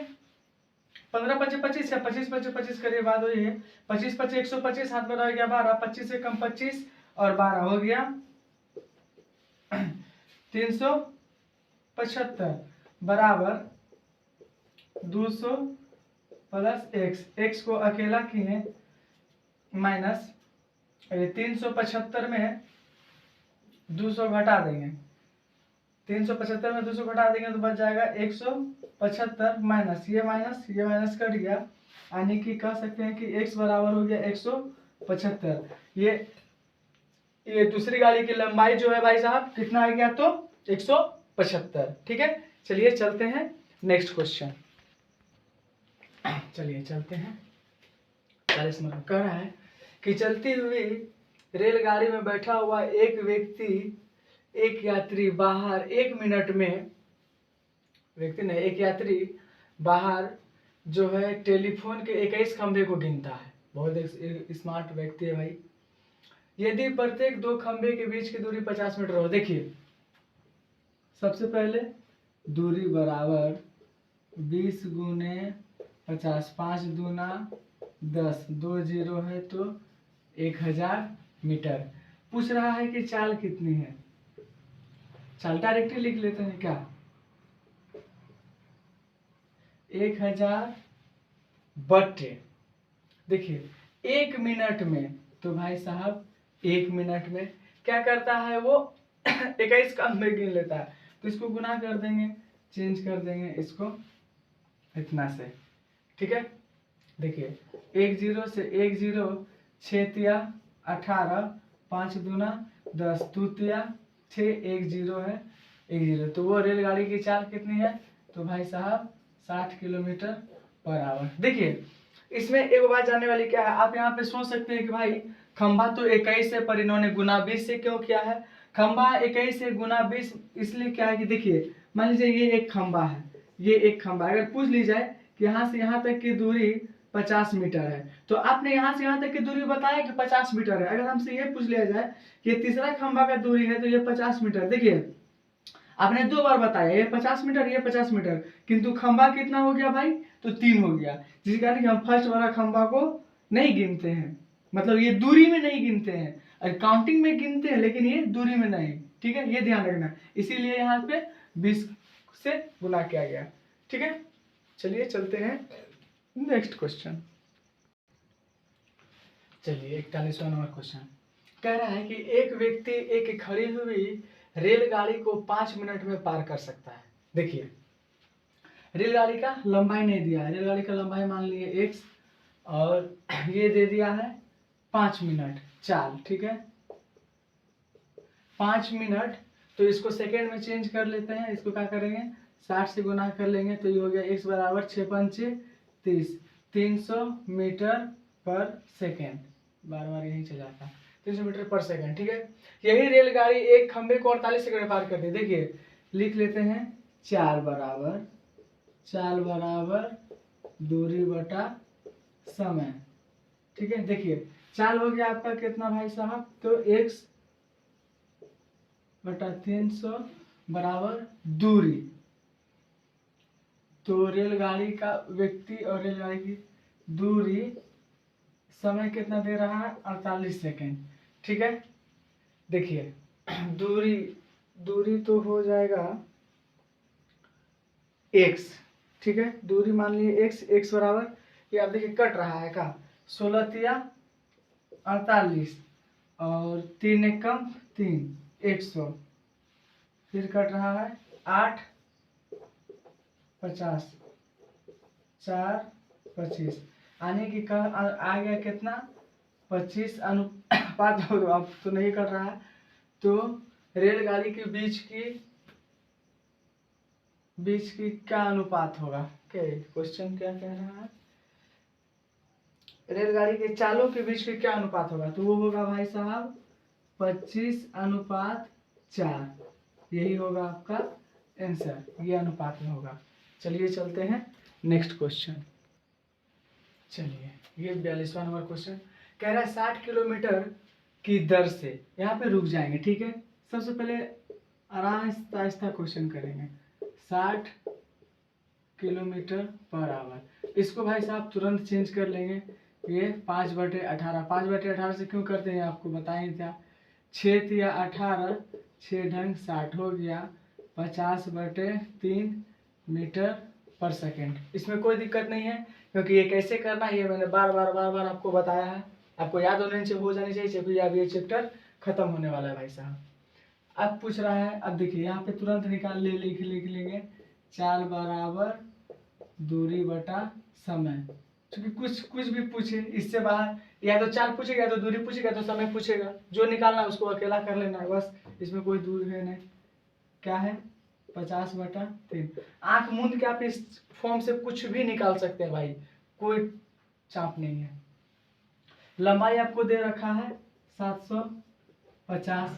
15 पच्चे 25 या 25 पच्चे 25 करिए, बात हुई है। 25 पच्चे 125, हाथ में रह गया 12, 25 से कम 25 और 12 हो गया 375 बराबर 200 प्लस एक्स। एक्स को अकेला किए माइनस 375 में 200 घटा देंगे। 375 में 200 घटा देंगे तो बच जाएगा 175 माइनस ये माइनस कट गया, यानी कि कह सकते हैं कि x बराबर हो गया 175। ये दूसरी गाड़ी की लंबाई जो है भाई साहब कितना आ गया? तो 175। ठीक है, चलिए चलते हैं नेक्स्ट क्वेश्चन। चलिए चलते हैं। 40 नंबर कह रहा है कि चलती हुई रेलगाड़ी में बैठा हुआ एक व्यक्ति, एक यात्री बाहर 1 मिनट में, व्यक्ति नहीं एक यात्री बाहर जो है टेलीफोन के 21 खंभे को गिनता है। बहुत एक स्मार्ट व्यक्ति है भाई। यदि प्रत्येक 2 खंभे के बीच की दूरी 50 मीटर हो, देखिए सबसे पहले दूरी बराबर 20 गुने 50, 5 दूना 10, 2 जीरो है तो 1000 मीटर। पूछ रहा है कि चाल कितनी है। चाल डायरेक्टली लिख लेते हैं क्या? 1000 बटे, देखिए 1 मिनट में, तो भाई साहब 1 मिनट में क्या करता है वो 21 खंभे गिन लेता है। तो इसको गुना कर देंगे, चेंज कर देंगे इसको इतना से। ठीक है, देखिए 1 जीरो से 1 जीरो 6 तिया 18, 5 दूना 10, 2 तिया 6, 1 जीरो है 1 जीरो। तो वो रेलगाड़ी की चाल कितनी है? तो भाई साहब 60 किलोमीटर पर आवर। देखिए इसमें एक बात जानने वाली क्या है, आप यहाँ पे सोच सकते हैं कि भाई खंभा तो 21 है पर इन्होंने गुना 20 से क्यों किया है? खंभा 21 से गुना 20 इसलिए क्या है कि देखिए मान लीजिए ये एक खंभा है, ये एक खंभा, अगर पूछ ली जाए कि यहाँ से यहाँ तक की दूरी 50 मीटर है, तो आपने यहाँ से यहाँ तक की दूरी बताया कि 50 मीटर है। अगर हमसे ये पूछ लिया जाए कि तीसरा खंभा का दूरी है तो ये 50 मीटर, देखिए आपने 2 बार बताया ये 50 मीटर ये 50 मीटर, किंतु खंभा कितना हो गया भाई? तो 3 हो गया, जिस कारण कि हम फर्स्ट वाला खंभा को नहीं गिनते हैं, मतलब ये दूरी में नहीं गिनते हैं, और काउंटिंग में गिनते हैं लेकिन ये दूरी में नहीं। ठीक है, ये ध्यान रखना, इसीलिए यहाँ पे 20 से गुना किया गया। ठीक है, चलिए चलते हैं नेक्स्ट क्वेश्चन। चलिए 41वां नंबर क्वेश्चन कह रहा है कि एक व्यक्ति एक खड़ी हुई रेलगाड़ी को 5 मिनट में पार कर सकता है। देखिए रेलगाड़ी का लंबाई नहीं दिया है, रेलगाड़ी का लंबाई मान लिए x और ये दे दिया है 5 मिनट चाल। ठीक है, 5 मिनट, तो इसको सेकेंड में चेंज कर लेते हैं। इसको क्या करेंगे? 60 से गुना कर लेंगे तो ये हो गया x बराबर 6 पंचे 30, 300 मीटर पर सेकेंड। बार बार यही चल जाता है, 300 मीटर पर सेकेंड। ठीक है, यही रेलगाड़ी एक खंबे को 48 सेकंड में पार करती है। देखिए लिख लेते हैं चाल बराबर दूरी बटा समय। ठीक है, देखिए चाल हो गया आपका कितना भाई साहब? तो x बटा 300 बराबर दूरी। तो रेलगाड़ी का व्यक्ति और रेलगाड़ी की दूरी, समय कितना दे रहा है? 48 सेकेंड। ठीक है, देखिए दूरी तो हो जाएगा x। ठीक है, दूरी मान लिए x बराबर, ये आप देखिए कट रहा है का 16 तिया 48 और 3 एकम 3, 100, फिर कट रहा है 8 50 4 25, आने की आ गया कितना? 25 अनुपात हो, अब तो नहीं कट रहा है। तो रेलगाड़ी के बीच की क्या अनुपात होगा? क्वेश्चन क्या कह रहा है? रेलगाड़ी के चालों के बीच में क्या अनुपात होगा, तो वो होगा भाई साहब 25:4। यही होगा आपका आंसर, ये अनुपात में होगा। चलिए चलते हैं नेक्स्ट क्वेश्चन। चलिए ये 42वां नंबर क्वेश्चन कह रहा है 60 किलोमीटर की दर से, यहाँ पे रुक जाएंगे, ठीक है। सबसे पहले आहिस्ता आहिस्ता क्वेश्चन करेंगे। 60 किलोमीटर पर आवर, इसको भाई साहब तुरंत चेंज कर लेंगे। ये 5/18, 5/18 से क्यों करते हैं आपको बताएं क्या, 6×18, 6×60 हो गया 50/3 मीटर पर सेकेंड। इसमें कोई दिक्कत नहीं है, क्योंकि ये कैसे करना है ये मैंने बार बार आपको बताया है। आपको याद होने से हो जानी चाहिए, क्योंकि अब ये चैप्टर खत्म होने वाला है भाई साहब। अब पूछ रहा है, अब देखिए यहाँ पे तुरंत निकाल ले लिख लेंगे, चाल बराबर दूरी बटा समय। क्योंकि कुछ भी पूछे इससे बाहर, या तो चाल पूछेगा, या तो दूरी पूछेगा, तो समय पूछेगा, जो निकालना है उसको अकेला कर लेना है बस। इसमें कोई दूर है नहीं, क्या है 50/3। आंख मूंद के आप इस फॉर्म से कुछ भी निकाल सकते हैं भाई, कोई चाप नहीं है। लंबाई आपको दे रखा है 750।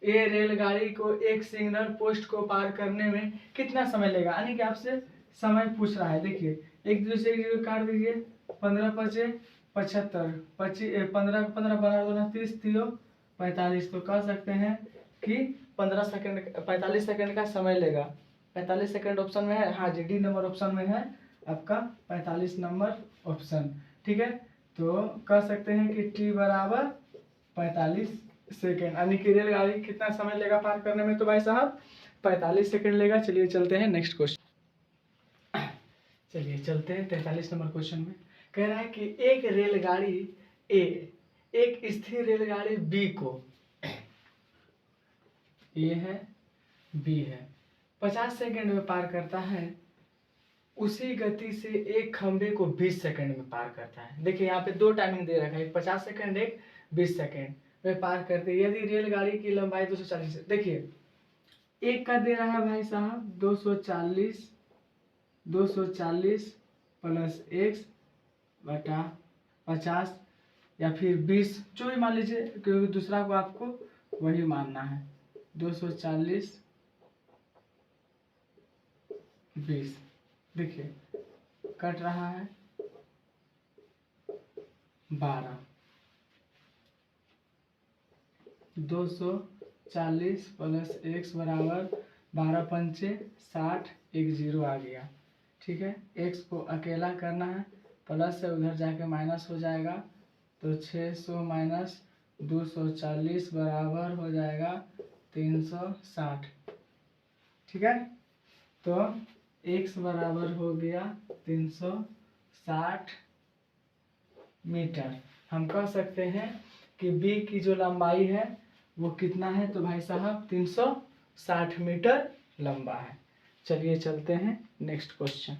ये रेलगाड़ी को एक सिग्नल पोस्ट को पार करने में कितना समय लेगा, यानी कि आपसे समय पूछ रहा है। देखिए एक दूसरे की काट दीजिए, 15×5 = 75, 15 15 30 45, तो कह सकते हैं कि 15 सेकंड 45 सेकंड का समय लेगा। 45 सेकंड ऑप्शन में है, हाँ जी, डी नंबर ऑप्शन में है आपका 45 नंबर ऑप्शन, ठीक है। तो कह सकते हैं कि टी बराबर 45 सेकेंड, यानी कि रेलगाड़ी कितना समय लेगा पार करने में, तो भाई साहब 45 सेकेंड लेगा। चलिए चलते हैं नेक्स्ट क्वेश्चन। चलिए चलते हैं 43 नंबर क्वेश्चन में। कह रहा है कि एक रेलगाड़ी ए एक स्थिर रेलगाड़ी बी को, ए है बी है, 50 सेकेंड में पार करता है, उसी गति से एक खंबे को 20 सेकंड में पार करता है। देखिए यहाँ पे दो टाइमिंग दे रखा है, 50 सेकंड, एक 20 सेकंड में पार करते हैं। यदि रेलगाड़ी की लंबाई 240, देखिए एक का दे रहा है भाई साहब 240 प्लस x बटा 50 या फिर 20, जो भी मान लीजिए, क्योंकि दूसरा को आपको वही मानना है। 240 20, देखिए कट रहा है 12, 240 प्लस x बराबर 12×5 = 60, एक 0 आ गया, ठीक है। x को अकेला करना है, प्लस है उधर जाके माइनस हो जाएगा, तो 600 माइनस 240 बराबर हो जाएगा 360, ठीक है। तो x बराबर हो गया 360 मीटर। हम कह सकते हैं कि b की जो लंबाई है वो कितना है, तो भाई साहब 360 मीटर लंबा है। चलिए चलते हैं नेक्स्ट क्वेश्चन।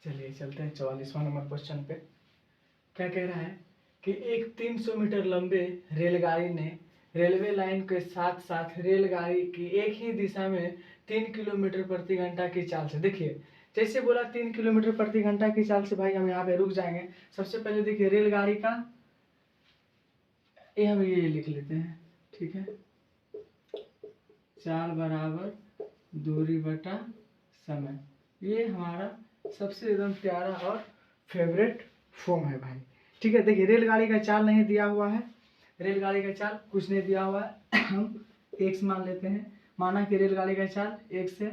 चलिए चलते हैं 44वां नंबर क्वेश्चन पे। क्या कह रहा है कि एक 300 मीटर लंबे रेलगाड़ी ने रेलवे लाइन के साथ साथ रेलगाड़ी की एक ही दिशा में 3 किलोमीटर प्रति घंटा की चाल से, देखिए जैसे बोला 3 किलोमीटर प्रति घंटा की चाल से, भाई हम यहाँ पे रुक जाएंगे। सबसे पहले देखिए रेलगाड़ी का ये हम ये लिख लेते हैं, ठीक है। चाल बराबर दूरी बटा समय, ये हमारा सबसे एकदम प्यारा और फेवरेट फॉर्म है भाई, ठीक है। देखिए रेलगाड़ी का चाल नहीं दिया हुआ है, रेलगाड़ी का चाल कुछ नहीं दिया हुआ है, हम x मान लेते हैं। माना कि रेलगाड़ी का चाल x से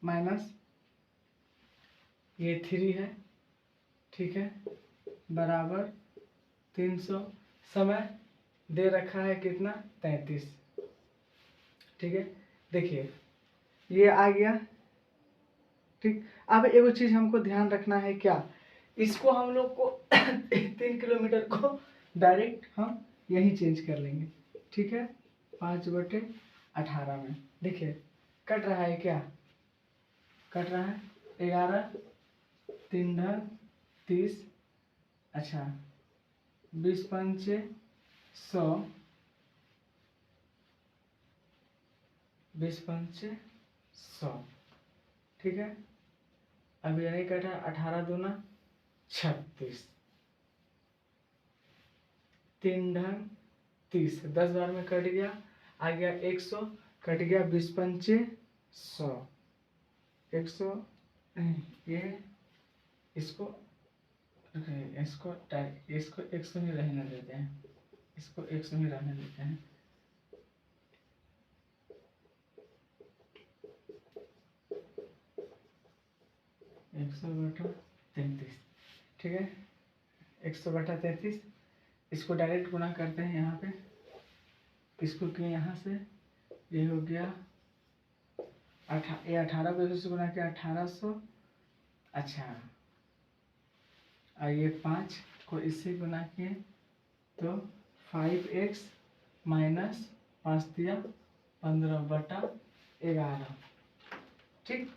माइनस ये 3 है, ठीक है, बराबर 300, समय दे रखा है कितना 33, ठीक है। देखिए ये आ गया, ठीक। अब एगो चीज हमको ध्यान रखना है, क्या इसको हम लोग को 3 किलोमीटर को डायरेक्ट हम यही चेंज कर लेंगे, ठीक है। 5/18 में देखिए कट रहा है, क्या कट रहा है 11, 3 30, अच्छा 20×5 = 100, 20×5 = 100, ठीक है। अब ये नहीं कटा, 18 दूना 36, 3 ढंग 30, 10 बार में कट गया, आ गया 100, कट गया 20 पंचे 100, 100 ये इसको इसको 100 ही रहने देते हैं, इसको 100 ही रहने देते हैं। एक 100/33, ठीक है, 100/33। इसको डायरेक्ट गुणा करते हैं यहाँ पे, इसको किए यहाँ से, ये हो गया 18 को 100 से गुणा किया 1800। अच्छा, और ये 5 को इससे गुणा किए तो 5x माइनस 5 दिया 15/11, ठीक,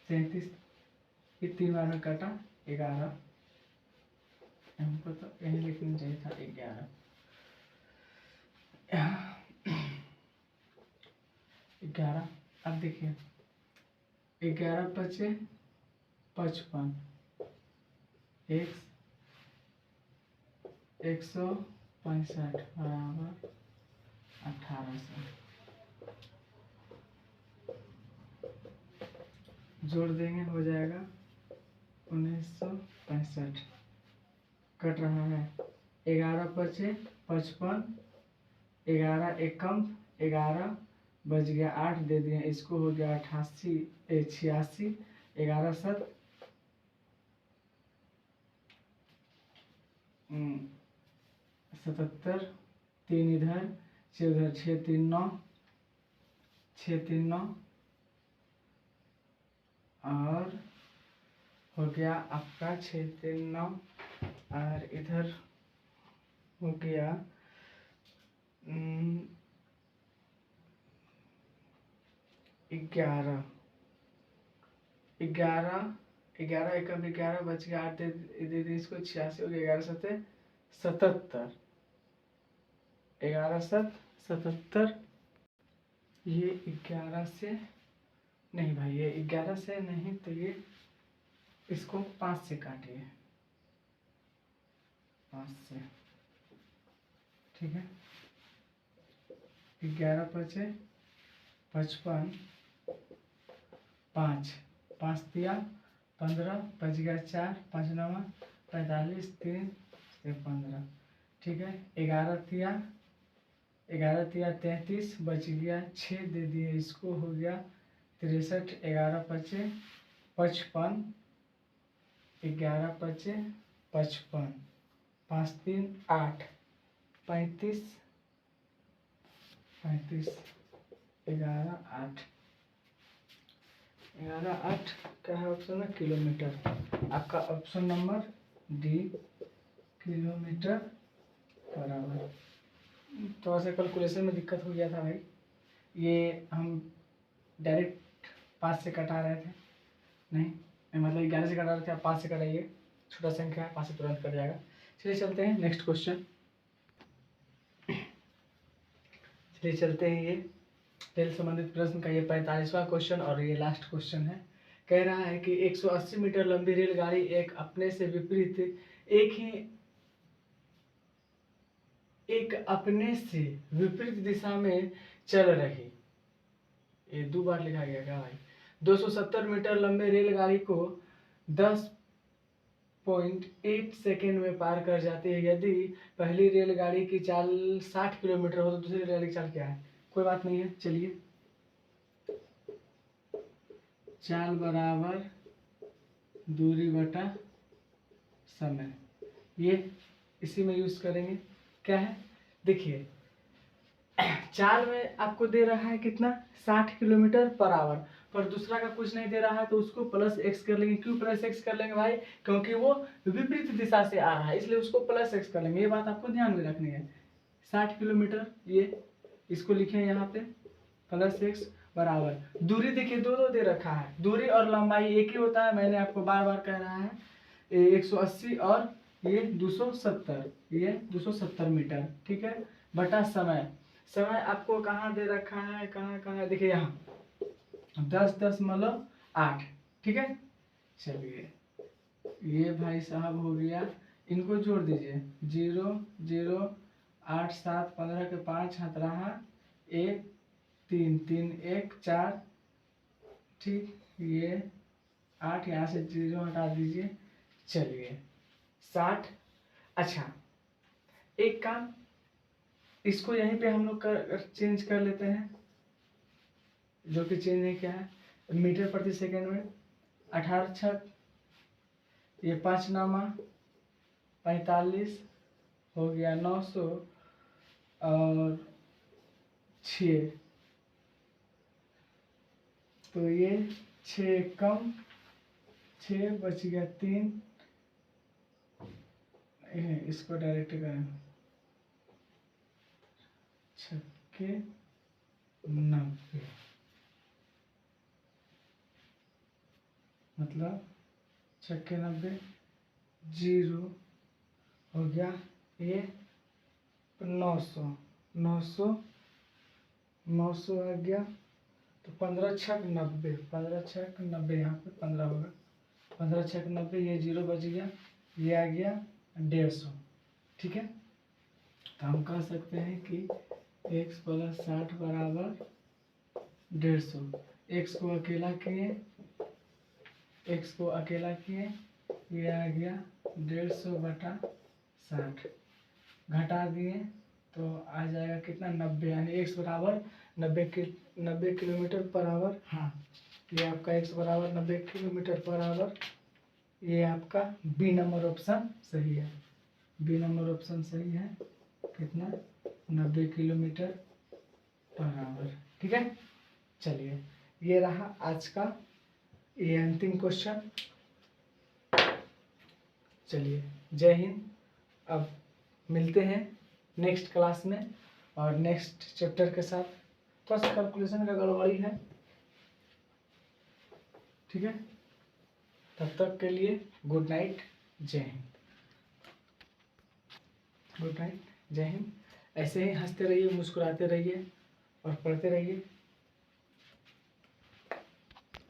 33। ये 3 बार में कटा 11, हमको तो यही लिखना चाहिए था 11, 11। अब देखिए 11 पचे 55, x 165 बराबर 1800, जोड़ देंगे हो जाएगा 1965, कट रहा है 11 पचे 55, 11 एकम 11 बच गया 8 दे दिए, इसको हो गया 86, 11 7 77, 3 इधर 6 उधर, 6 3 9, 6 3 9, और हो गया आपका 6 3 9, और इधर हो गया 11, 11 एकम 11 बच गया 8 दे दी इसको, 86 हो गया, 11 7 77, 11 7 77। ये 11 से नहीं भाई, ये 11 से नहीं, तो ये इसको 5 से काटिए, 5 से, ठीक है, 11 पचे 55, 5 दिया 15, बच गया 4, 5 9 45, 3 से 15, ठीक है, 11 तिया 33, बच गया 6 दे दिए, इसको हो गया 63, 11 पचे 55, 11 पचे 55, 5 3 8, 35, 11 8, 11 8 क्या है ऑप्शन में, किलोमीटर। आपका ऑप्शन नंबर डी किलोमीटर बराबर। थोड़ा सा कैलकुलेशन में दिक्कत हो गया था भाई, ये हम डायरेक्ट 5 से कटा रहे थे, नहीं मतलब 11 से कटा रहे थे, आप 5 से कटाइए, छोटा संख्या है 5 से तुरंत कट जाएगा। चलिए चलते हैं नेक्स्ट क्वेश्चन, चलिए चलते हैं, ये रेल संबंधित प्रश्न का ये 45वां क्वेश्चन और ये लास्ट क्वेश्चन है। कह रहा है कि 180 मीटर लंबी रेलगाड़ी एक अपने से विपरीत एक अपने से विपरीत दिशा में चल रही, ये 2 बार लिखा गया क्या भाई, 270 मीटर लंबे रेलगाड़ी को 10.8 सेकेंड में पार कर जाती है। यदि पहली रेलगाड़ी की चाल 60 किलोमीटर हो तो दूसरी रेलगाड़ी की चाल क्या है? कोई बात नहीं है, चलिए चाल बराबर दूरी बटा समय, ये इसी में यूज करेंगे। क्या है देखिए, चाल में आपको दे रहा है कितना 60 किलोमीटर पर आवर, पर दूसरा का कुछ नहीं दे रहा है तो उसको प्लस एक्स कर लेंगे। क्यों प्लस एक्स कर लेंगे भाई? क्योंकि वो विपरीत दिशा से आ रहा है, इसलिए उसको प्लस एक्स कर लेंगे। ये बात आपको ध्यान में रखनी है। 60 किलोमीटर, ये इसको लिखे यहाँ पे प्लस एक्स बराबर दूरी। देखिए दो दो दे रखा है, दूरी और लंबाई एक ही होता है, मैंने आपको बार बार कह रहा है। 180 और ये 270, ये 270 मीटर, ठीक है, बटा समय। समय आपको कहाँ दे रखा है, कहाँ है, देखिए यहाँ 10.8, ठीक है, चलिए ये भाई साहब हो गया, इनको जोड़ दीजिए। 0 0 8 7 15 के 5 हाथ रहा, 1 3 3 1 4, ठीक। ये 8, यहाँ से 0 हटा दीजिए। चलिए 60। अच्छा एक काम, इसको यहीं पे हम लोग चेंज कर लेते हैं, जो कि चेंज नहीं किया है। मीटर प्रति सेकंड में 18 छक, ये 5 नामा 45 हो गया 900 और 6, तो ये 6 कम 6 बच गया 3, इसको डायरेक्ट करें। 6 90, मतलब 6 90, 0 हो गया ये 900 900 900 आ गया, तो 15 छक 90, 15 छक 90, यहाँ पे 15 होगा, 15 छक 90, ये 0 बच गया, ये आ गया 150, ठीक है। तो हम कह सकते हैं कि x + 60 बराबर 150। x को अकेला किए, x को अकेला किए, ये आ गया 150/60, घटा दिए तो आ जाएगा कितना 90, यानी x बराबर 90 किलोमीटर पर आवर। हाँ, ये आपका x बराबर 90 किलोमीटर पर आवर, ये आपका बी नंबर ऑप्शन सही है। बी नंबर ऑप्शन सही है, कितना 90 किलोमीटर पर आवर, ठीक है। चलिए ये रहा आज का ये अंतिम क्वेश्चन। चलिए जय हिंद। अब मिलते हैं नेक्स्ट क्लास में और नेक्स्ट चैप्टर के साथ। थोड़ा सा कैलकुलेशन का गड़बड़ी है, ठीक है। तब तक के लिए गुड नाइट, जय हिंद। गुड नाइट, जय हिंद। ऐसे ही हंसते रहिए, मुस्कुराते रहिए और पढ़ते रहिए।